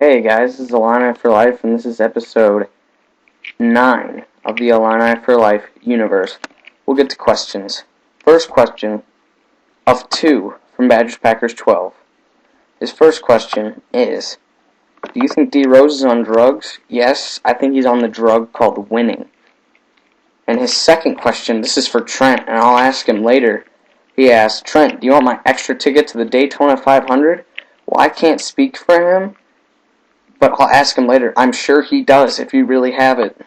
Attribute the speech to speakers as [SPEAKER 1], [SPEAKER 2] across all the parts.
[SPEAKER 1] Hey guys, this is Illini4life, and this is episode 9 of the Illini4life Universe. We'll get to questions. First question of 2 from Badgers Packers 12. His first question is, do you think D. Rose is on drugs? Yes, I think he's on the drug called winning. And his second question, this is for Trent, and I'll ask him later. He asked, Trent, do you want my extra ticket to the Daytona 500? Well, I can't speak for him, but I'll ask him later. I'm sure he does if you really have it.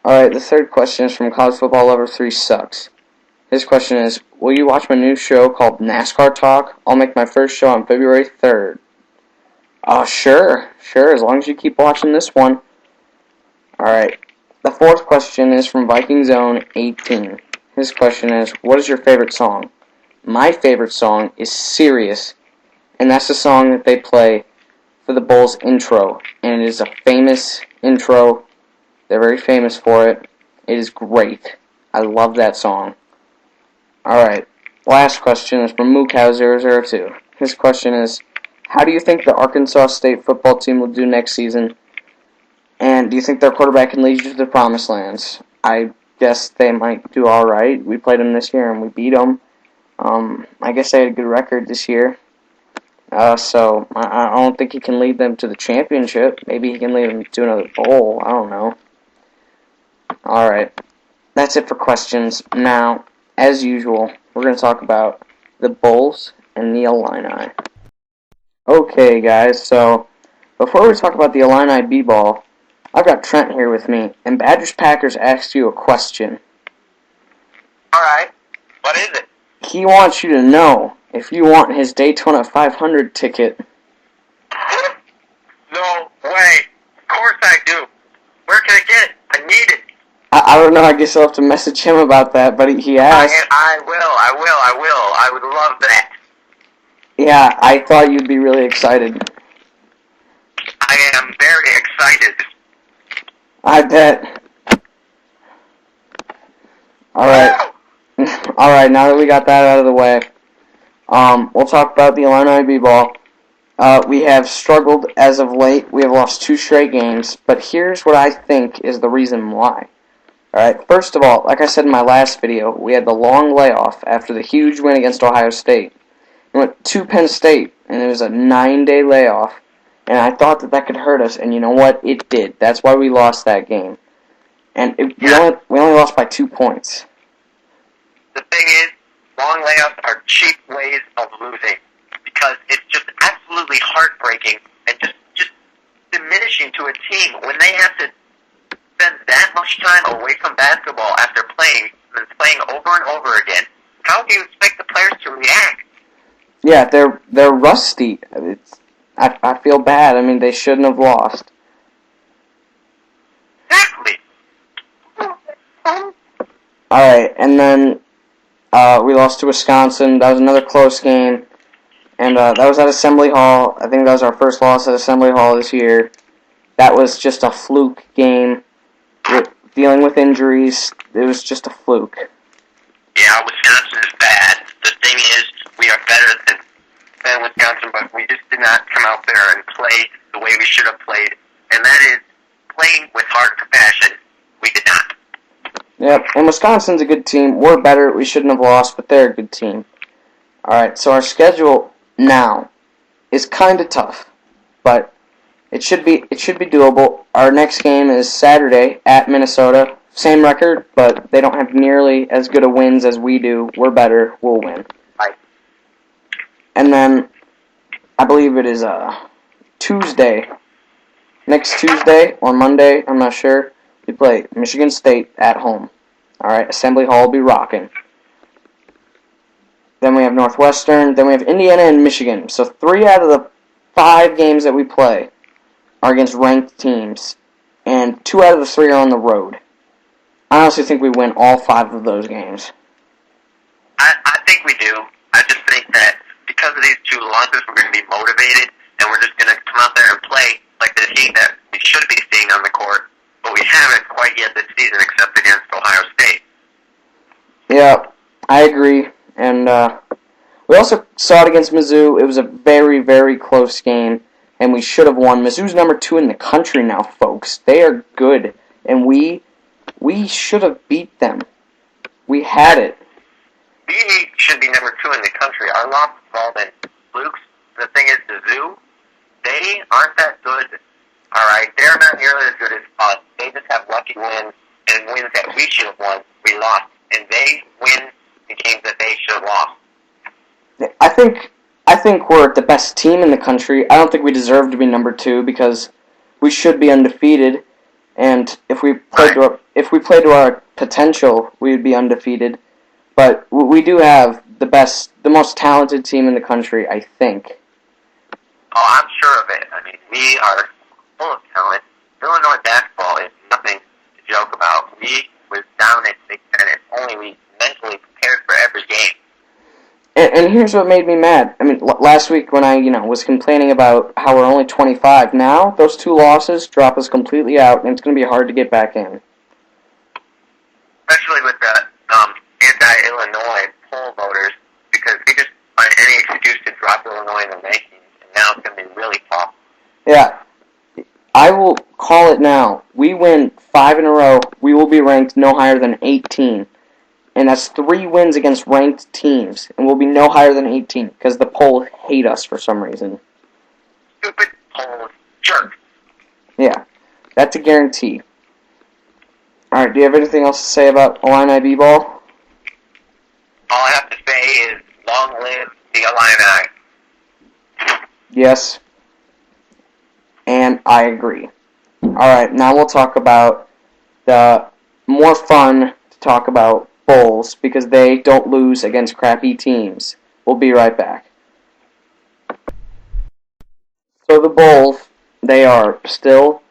[SPEAKER 1] Alright, the third question is from College Football Lover 3 Sucks. His question is, will you watch my new show called NASCAR Talk? I'll make my first show on February 3rd. Sure, as long as you keep watching this one. Alright, the fourth question is from Viking Zone 18. His question is, what is your favorite song? My favorite song is Serious, and that's the song that they play for the Bulls intro, and it is a famous intro. They're very famous for it. It is great. I love that song. Alright, last question is from Mookow002. His question is, how do you think the Arkansas State football team will do next season? And do you think their quarterback can lead you to the promised lands? I guess they might do alright. We played them this year and we beat them. I guess they had a good record this year. So I don't think he can lead them to the championship. Maybe he can lead them to another bowl. I don't know. Alright. That's it for questions. Now, as usual, we're going to talk about the Bulls and the Illini. Okay, guys, so before we talk about the Illini B-ball, I've got Trent here with me, and Badgers Packers asked you a question.
[SPEAKER 2] Alright. What is it?
[SPEAKER 1] He wants you to know if you want his Daytona 500 ticket.
[SPEAKER 2] No way. Of course I do. Where can I get it? I need it.
[SPEAKER 1] I don't know, I guess I'll have to message him about that, but he asked.
[SPEAKER 2] I will. I would love that.
[SPEAKER 1] Yeah, I thought you'd be really excited.
[SPEAKER 2] I am very excited.
[SPEAKER 1] I bet. Alright. Alright, now that we got that out of the way, we'll talk about the Illini B-ball. We have struggled as of late. We have lost 2 straight games, but here's what I think is the reason why. Alright, first of all, like I said in my last video, we had the long layoff after the huge win against Ohio State. We went to Penn State, and it was a 9-day layoff, and I thought that could hurt us, and you know what? It did. That's why we lost that game. And we only lost by 2 points.
[SPEAKER 2] The thing is, long layoffs are cheap ways of losing, because it's just absolutely heartbreaking and just diminishing to a team when they have to spend that much time away from basketball after playing over and over again. How do you expect the players to react?
[SPEAKER 1] Yeah, they're rusty. I feel bad. I mean, they shouldn't have lost.
[SPEAKER 2] Exactly.
[SPEAKER 1] Alright, and then we lost to Wisconsin. That was another close game. And that was at Assembly Hall. I think that was our first loss at Assembly Hall this year. That was just a fluke game. Dealing with injuries, it was just a fluke.
[SPEAKER 2] Yeah, Wisconsin is bad. The thing is, we are better than Wisconsin, but we just did not come out there and play the way we should have played. And that is playing with heart and passion. We did not.
[SPEAKER 1] Yep, and Wisconsin's a good team. We're better. We shouldn't have lost, but they're a good team. Alright, so our schedule now is kind of tough, but it should be doable. Our next game is Saturday at Minnesota. Same record, but they don't have nearly as good of wins as we do. We're better. We'll win.
[SPEAKER 2] Right.
[SPEAKER 1] And then I believe it is Tuesday. Next Tuesday or Monday, I'm not sure. We play Michigan State at home. Alright, Assembly Hall will be rocking. Then we have Northwestern. Then we have Indiana and Michigan. So 3 out of the 5 games that we play are against ranked teams. And 2 out of the 3 are on the road. I honestly think we win all 5 of those games.
[SPEAKER 2] I think we do. I just think that because of these 2 losses, we're going to be motivated, and we're just going to come out there and play like the team that we should be seeing on the court, but we haven't quite yet this season except against Ohio State.
[SPEAKER 1] Yeah, I agree. And we also saw it against Mizzou. It was a very, very close game. and we should have won. Mizzou's number 2 in the country now, folks. They are good, and we should have beat them. We had it.
[SPEAKER 2] We should be number 2 in the country. Our loss has all been flukes. The thing is, the Zoo, they aren't that good. All right, they're not nearly as good as us. They just have lucky wins and wins that we should have won. We lost, and they win the games that they should have lost.
[SPEAKER 1] I think we're the best team in the country. I don't think we deserve to be number 2 because we should be undefeated. And if we played to our potential, we would be undefeated. But we do have the most talented team in the country, I think.
[SPEAKER 2] Oh, I'm sure of it. I mean, we are full of talent. Illinois basketball is nothing to joke about. We was down at 6 minutes. Only we mentally prepared for every game.
[SPEAKER 1] And here's what made me mad. I mean, last week when I, was complaining about how we're only 25, now those 2 losses drop us completely out, and it's going to be hard to get back in.
[SPEAKER 2] Especially with the anti-Illinois poll voters, because they just find any excuse to drop Illinois in the rankings, and now it's going to be really tough.
[SPEAKER 1] Yeah, I will call it now. We win 5 in a row, we will be ranked no higher than 18. And that's 3 wins against ranked teams. And we'll be no higher than 18 because the polls hate us for some reason.
[SPEAKER 2] Stupid polls, jerk.
[SPEAKER 1] Yeah, that's a guarantee. Alright, do you have anything else to say about Illini B-ball?
[SPEAKER 2] All I have to say is, long live the Illini.
[SPEAKER 1] Yes. And I agree. Alright, now we'll talk about the more fun to talk about Bulls because they don't lose against crappy teams. We'll be right back. So the Bulls, they still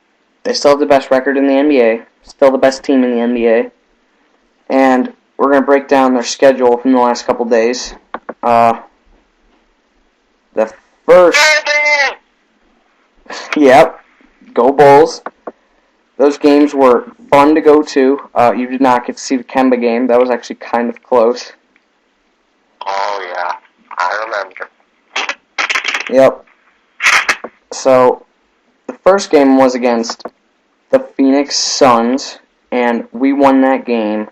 [SPEAKER 1] have the best record in the NBA, still the best team in the NBA, and we're going to break down their schedule from the last couple days. The first, yep, go Bulls. Those games were fun to go to. You did not get to see the Kemba game. That was actually kind of close.
[SPEAKER 2] Oh, yeah. I remember.
[SPEAKER 1] Yep. So, the first game was against the Phoenix Suns, and we won that game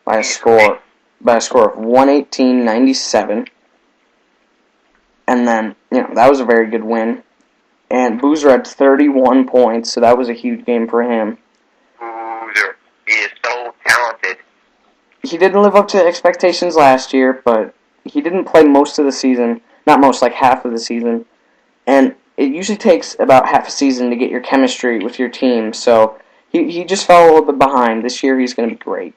[SPEAKER 1] by a score of 118-97. And then, that was a very good win. And Boozer had 31 points, so that was a huge game for him.
[SPEAKER 2] Boozer, he is so talented.
[SPEAKER 1] He didn't live up to expectations last year, but he didn't play most of the season. Not most, like half of the season. And it usually takes about half a season to get your chemistry with your team, so he just fell a little bit behind. This year he's going to be great.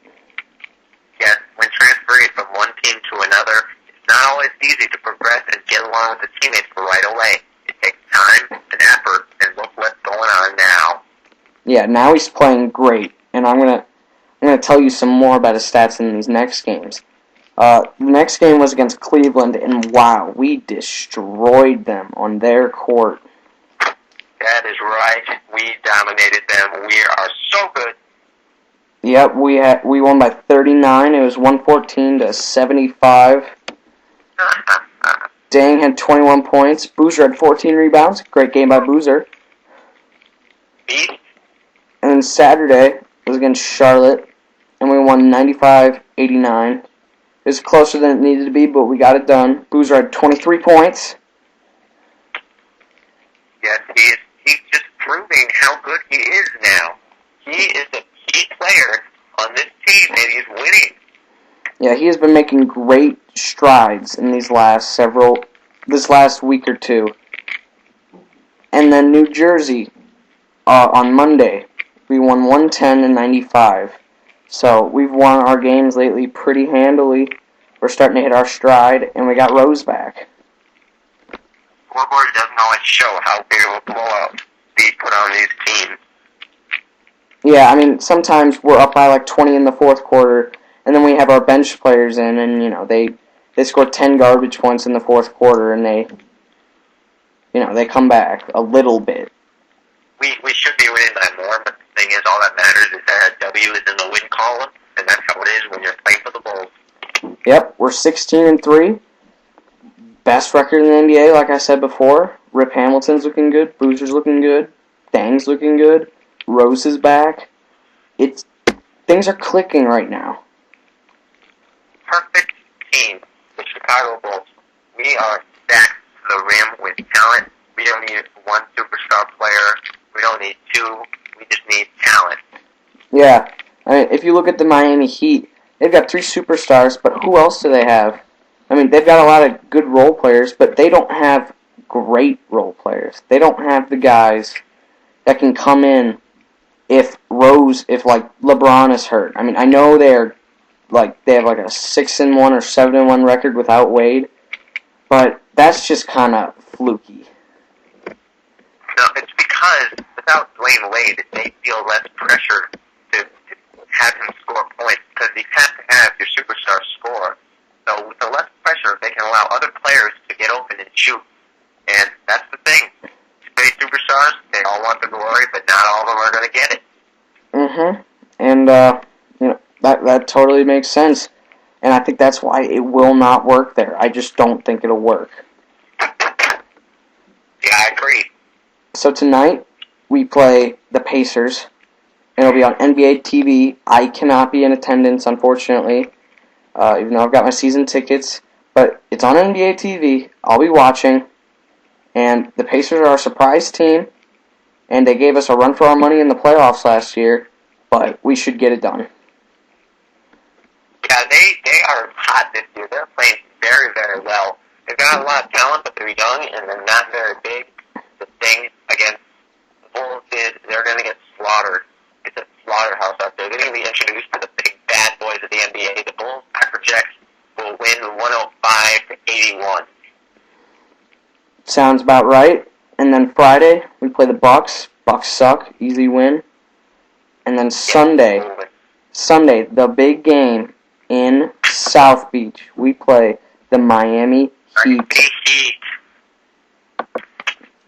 [SPEAKER 2] Yes, when transferring from one team to another, it's not always easy to progress and get along with the teammates right away. It takes time and effort, and look what's going on now. Yeah,
[SPEAKER 1] now he's playing great, and I'm gonna tell you some more about his stats in these next games. The next game was against Cleveland, and wow, we destroyed them on their court.
[SPEAKER 2] That is right. We dominated them. We are so good.
[SPEAKER 1] Yep, we won by 39. It was 114-75. Dang had 21 points. Boozer had 14 rebounds. Great game by Boozer.
[SPEAKER 2] Beast.
[SPEAKER 1] And then Saturday was against Charlotte, and we won 95-89. It was closer than it needed to be, but we got it done. Boozer had 23 points.
[SPEAKER 2] Yes, he's just proving how good he is now. He is a key player on this team, and he's winning.
[SPEAKER 1] Yeah, he has been making great strides in this last week or two. And then New Jersey, on Monday, we won 110-95. So we've won our games lately pretty handily. We're starting to hit our stride, and we got Rose back.
[SPEAKER 2] Scoreboard doesn't always show how big of a blowout they put on these teams.
[SPEAKER 1] Yeah, I mean, sometimes we're up by like 20 in the fourth quarter, and then we have our bench players in, and, they score 10 garbage points in the fourth quarter, and they come back a little bit.
[SPEAKER 2] We should be winning by more, but the thing is, all that matters is that a W is in the win column, and that's how it is when you're playing for the Bulls.
[SPEAKER 1] Yep, we're 16-3. best record in the NBA, like I said before. Rip Hamilton's looking good. Boozer's looking good. Dang's looking good. Rose is back. Things are clicking right now.
[SPEAKER 2] Perfect team, the Chicago Bulls. We are stacked to the rim with talent. We don't need one superstar player. We don't need two. We just need talent.
[SPEAKER 1] Yeah. I mean, if you look at the Miami Heat, they've got 3 superstars, but who else do they have? I mean, they've got a lot of good role players, but they don't have great role players. They don't have the guys that can come in if like LeBron is hurt. I mean, I know they have like a 6-1 or 7-1 record without Wade, but that's just kind of fluky.
[SPEAKER 2] No, it's because without Dwayne Wade, they feel less pressure to have him score points because you have to have your superstar score. So with the less pressure, they can allow other players to get open and shoot. And that's the thing. Great superstars, they all want the glory, but not all of them are going to get it.
[SPEAKER 1] Mm-hmm. And, that totally makes sense. And I think that's why it will not work there. I just don't think it'll work.
[SPEAKER 2] Yeah, I agree.
[SPEAKER 1] So tonight, we play the Pacers. And it'll be on NBA TV. I cannot be in attendance, unfortunately, even though I've got my season tickets. But it's on NBA TV. I'll be watching. And the Pacers are a surprise team. And they gave us a run for our money in the playoffs last year. But we should get it done.
[SPEAKER 2] Yeah, they are hot this year. They're playing very, very well. They've got a lot of talent, but they're young and they're not very big. The thing against the Bulls is they're going to get slaughtered. It's a slaughterhouse out there. They're going to be introduced to the big bad boys of the NBA. The Bulls, I project, will win 105-81.
[SPEAKER 1] Sounds about right. And then Friday, we play the Bucks. Bucks suck. Easy win. And then Sunday, the big game in South Beach, we play the Miami Heat.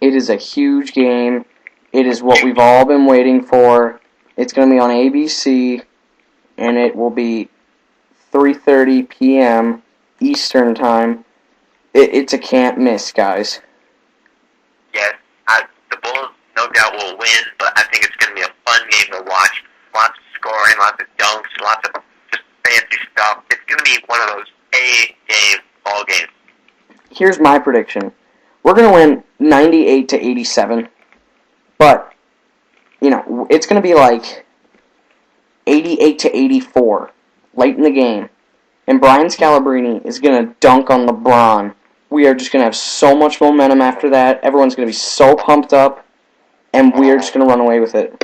[SPEAKER 1] It is a huge game. It is what we've all been waiting for. It's going to be on ABC, and it will be 3:30 p.m. Eastern Time. It's a can't miss, guys.
[SPEAKER 2] Yes, the Bulls no doubt will win, but I think it's going to be a fun game to watch. Lots of scoring, lots of dunks, lots of just fancy stuff. It's going to be one of those A-game ball games.
[SPEAKER 1] Here's my prediction. We're going to win 98-87, but, it's going to be like 88-84 late in the game, and Brian Scalabrine is going to dunk on LeBron. We are just going to have so much momentum after that. Everyone's going to be so pumped up, and we're just going to run away with it.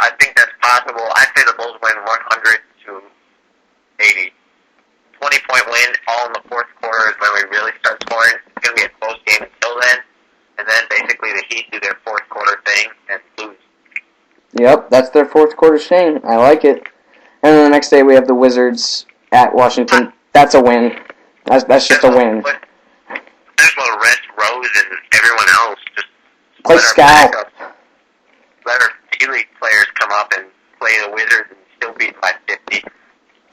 [SPEAKER 2] I think that's possible. I'd say the Bulls win 100-80. 20-point win, all in the fourth quarter is when we really start scoring. It's going to be a close game until then, and then basically the Heat do their fourth quarter thing and lose.
[SPEAKER 1] Yep, that's their fourth quarter thing. I like it. And then the next day we have the Wizards at Washington. That's a win. That's just a win.
[SPEAKER 2] There's well rest Rose and everyone else. Just
[SPEAKER 1] play scout.
[SPEAKER 2] Let our D-League players come up and play the Wizards and still beat by 50.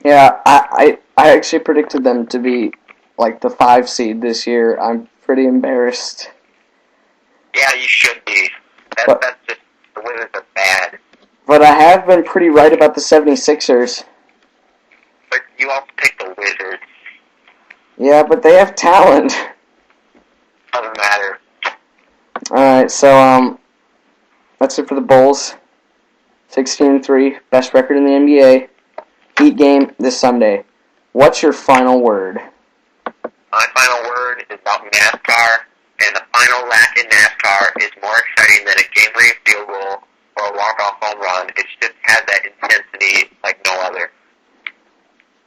[SPEAKER 1] Yeah, I actually predicted them to be like the 5 seed this year. I'm pretty embarrassed.
[SPEAKER 2] Yeah, you should be. That's just, the Wizards are bad.
[SPEAKER 1] But I have been pretty right about the 76ers.
[SPEAKER 2] But you also picked the Wizards.
[SPEAKER 1] Yeah, but they have talent.
[SPEAKER 2] Doesn't matter.
[SPEAKER 1] Alright, so, that's it for the Bulls. 16-3, best record in the NBA. Heat game this Sunday. What's your final word?
[SPEAKER 2] My final word is about NASCAR, and the final lap in NASCAR is more exciting than a game-winning field goal or a walk-off home run. It just has that intensity like no other.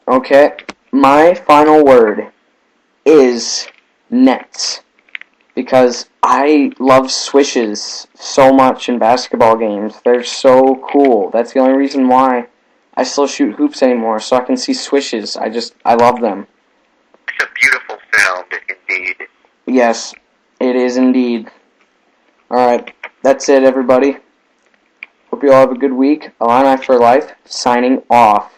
[SPEAKER 1] Okay, my final word is Nets. Because I love swishes so much in basketball games. They're so cool. That's the only reason why I still shoot hoops anymore, so I can see swishes. I love them.
[SPEAKER 2] It's a beautiful sound, indeed.
[SPEAKER 1] Yes, it is indeed. Alright, that's it, everybody. Hope you all have a good week. Illini4life, signing off.